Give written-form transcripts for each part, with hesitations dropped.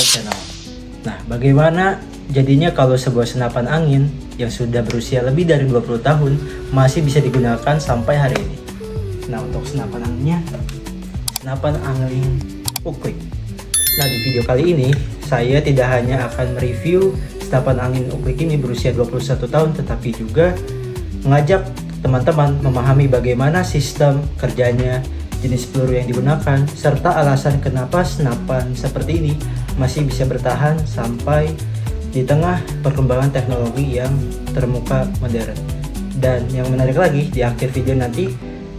channel. Nah, bagaimana jadinya kalau sebuah senapan angin yang sudah berusia lebih dari 20 tahun masih bisa digunakan sampai hari ini? Nah, untuk senapan anginnya, senapan angin Uclick. Nah, di video kali ini saya tidak hanya akan mereview senapan angin Uclick ini berusia 21 tahun, tetapi juga mengajak teman-teman memahami bagaimana sistem kerjanya, jenis peluru yang digunakan, serta alasan kenapa senapan seperti ini masih bisa bertahan sampai di tengah perkembangan teknologi yang termuka modern. Dan yang menarik lagi, di akhir video nanti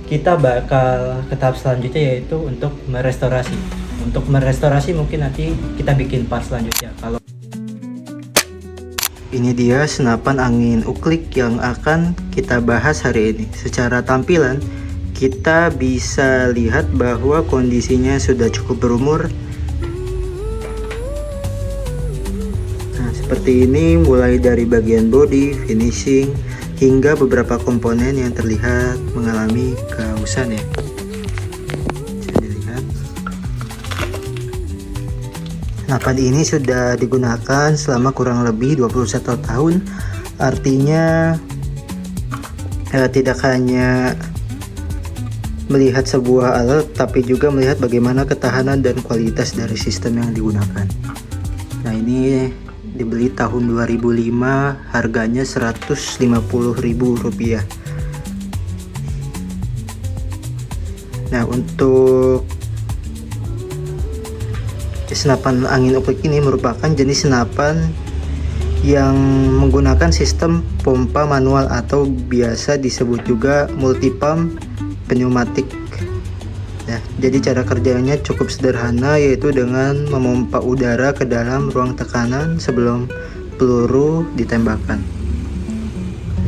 kita bakal ke tahap selanjutnya, yaitu untuk merestorasi. Untuk merestorasi mungkin nanti kita bikin part selanjutnya. Kalau ini dia senapan angin Uclick yang akan kita bahas hari ini. Secara tampilan kita bisa lihat bahwa kondisinya sudah cukup berumur. Nah, seperti ini mulai dari bagian body, finishing, hingga beberapa komponen yang terlihat mengalami kehausan ya. Bisa dilihat. Senapan ini sudah digunakan selama kurang lebih 21 tahun. Artinya tidak hanya melihat sebuah alat, tapi juga melihat bagaimana ketahanan dan kualitas dari sistem yang digunakan. Nah, ini dibeli tahun 2005, harganya Rp150.000. Nah, untuk senapan angin Uclick ini merupakan jenis senapan yang menggunakan sistem pompa manual atau biasa disebut juga multi pump pneumatik. Nah, jadi cara kerjanya cukup sederhana, yaitu dengan memompa udara ke dalam ruang tekanan sebelum peluru ditembakkan.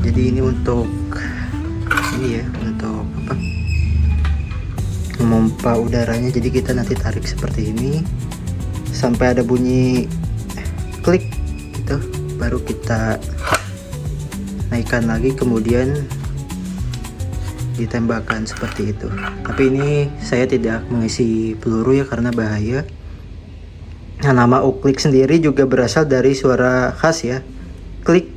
Jadi ini untuk untuk apa? Memompa udaranya. Jadi kita nanti tarik seperti ini sampai ada bunyi klik gitu, baru kita naikkan lagi, kemudian ditembakkan seperti itu. Tapi ini saya tidak mengisi peluru ya, karena bahaya. Nah, nama Uclick sendiri juga berasal dari suara khas ya, klik,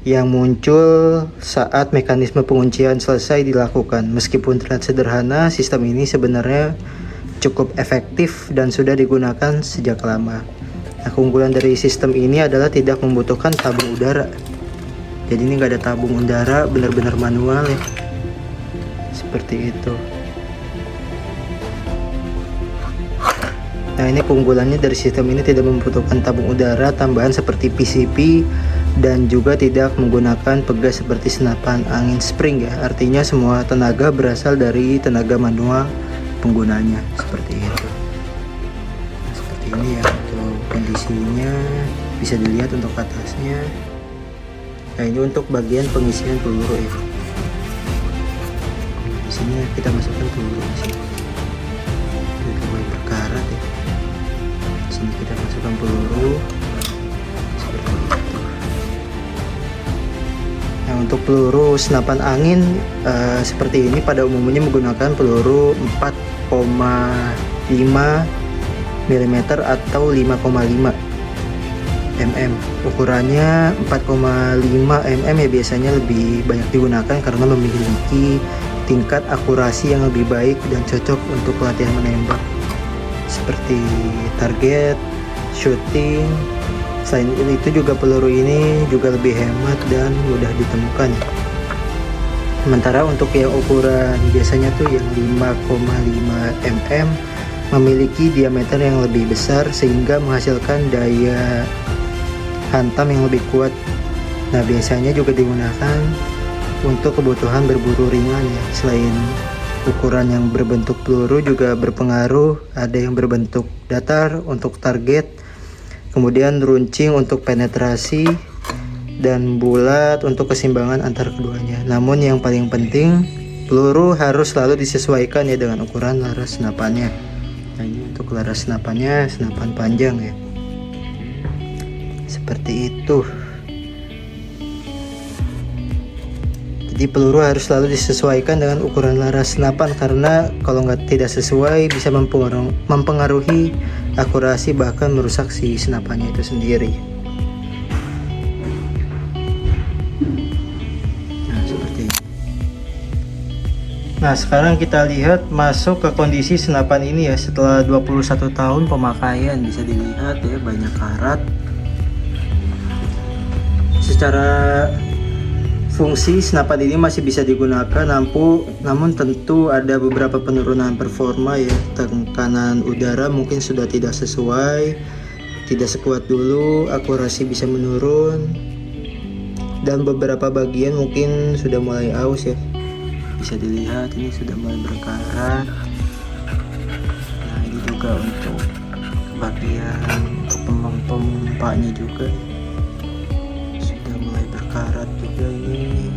yang muncul saat mekanisme penguncian selesai dilakukan. Meskipun terlihat sederhana, sistem ini sebenarnya cukup efektif dan sudah digunakan sejak lama. Nah, keunggulan dari sistem ini adalah tidak membutuhkan tabung udara. Jadi ini nggak ada tabung udara, benar-benar manual ya. Seperti itu. Nah, ini keunggulannya dari sistem ini, tidak membutuhkan tabung udara tambahan seperti PCP, dan juga tidak menggunakan pegas seperti senapan angin spring ya. Artinya semua tenaga berasal dari tenaga manual penggunanya, seperti itu. Nah, seperti ini ya untuk kondisinya, bisa dilihat untuk atasnya. Nah, ini untuk bagian pengisian peluru ya. Di sini kita masukkan peluru di sini. Kita mulai berkarat ya. Di sini kita masukkan peluru seperti itu. Nah, untuk peluru senapan angin seperti ini pada umumnya menggunakan peluru 4,5 mm atau 5,5 mm. Ukurannya 4,5 mm ya biasanya lebih banyak digunakan karena memiliki tingkat akurasi yang lebih baik dan cocok untuk latihan menembak seperti target, shooting. Selain itu juga peluru ini juga lebih hemat dan mudah ditemukan. Sementara untuk yang ukuran biasanya tuh yang 5,5 mm memiliki diameter yang lebih besar sehingga menghasilkan daya hantam yang lebih kuat. Nah, biasanya juga digunakan untuk kebutuhan berburu ringan ya. Selain ukuran yang berbentuk peluru juga berpengaruh, ada yang berbentuk datar untuk target, kemudian runcing untuk penetrasi, dan bulat untuk keseimbangan antar keduanya. Namun yang paling penting, peluru harus selalu disesuaikan ya dengan ukuran laras senapannya. Nah, ini untuk laras senapannya senapan panjang ya, seperti itu. Jadi peluru harus selalu disesuaikan dengan ukuran laras senapan, karena kalau tidak sesuai bisa mempengaruhi akurasi, bahkan merusak si senapannya itu sendiri. Nah, seperti ini. Nah, sekarang kita lihat masuk ke kondisi senapan ini ya. Setelah 21 tahun pemakaian, bisa dilihat ya, banyak karat. Secara fungsi senapan ini masih bisa digunakan, namun tentu ada beberapa penurunan performa ya. Tekanan udara mungkin sudah tidak sesuai, tidak sekuat dulu, akurasi bisa menurun, dan beberapa bagian mungkin sudah mulai aus ya. Bisa dilihat ini sudah mulai berkarat. Nah, ini juga untuk bagian untuk pemompanya juga sudah mulai berkarat juga ini.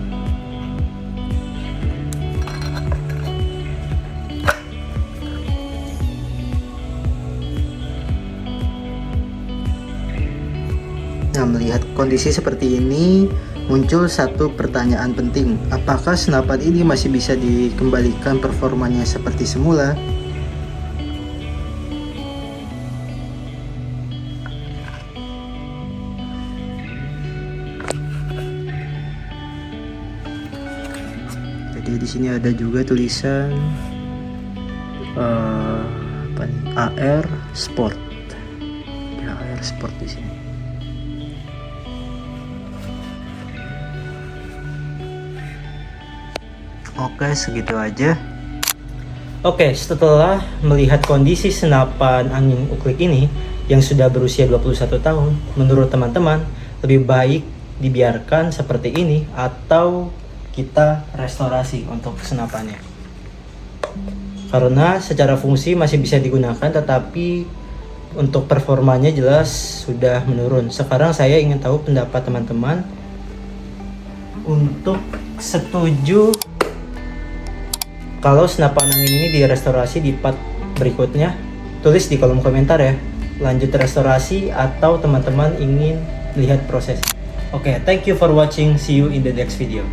Nah, melihat kondisi seperti ini, muncul satu pertanyaan penting. Apakah senapan ini masih bisa dikembalikan performanya seperti semula? Jadi di sini ada juga tulisan apa nih? AR Sport. Ya, AR Sport di sini. Oke, segitu aja. Oke, setelah melihat kondisi senapan angin uklik ini yang sudah berusia 21 tahun, menurut teman-teman lebih baik dibiarkan seperti ini atau kita restorasi untuk senapannya? Karena secara fungsi masih bisa digunakan, tetapi untuk performanya jelas sudah menurun. Sekarang saya ingin tahu pendapat teman-teman. Untuk setuju kalau senapan angin ini direstorasi di part berikutnya, tulis di kolom komentar ya. Lanjut restorasi atau teman-teman ingin lihat proses. Oke, thank you for watching. See you in the next video.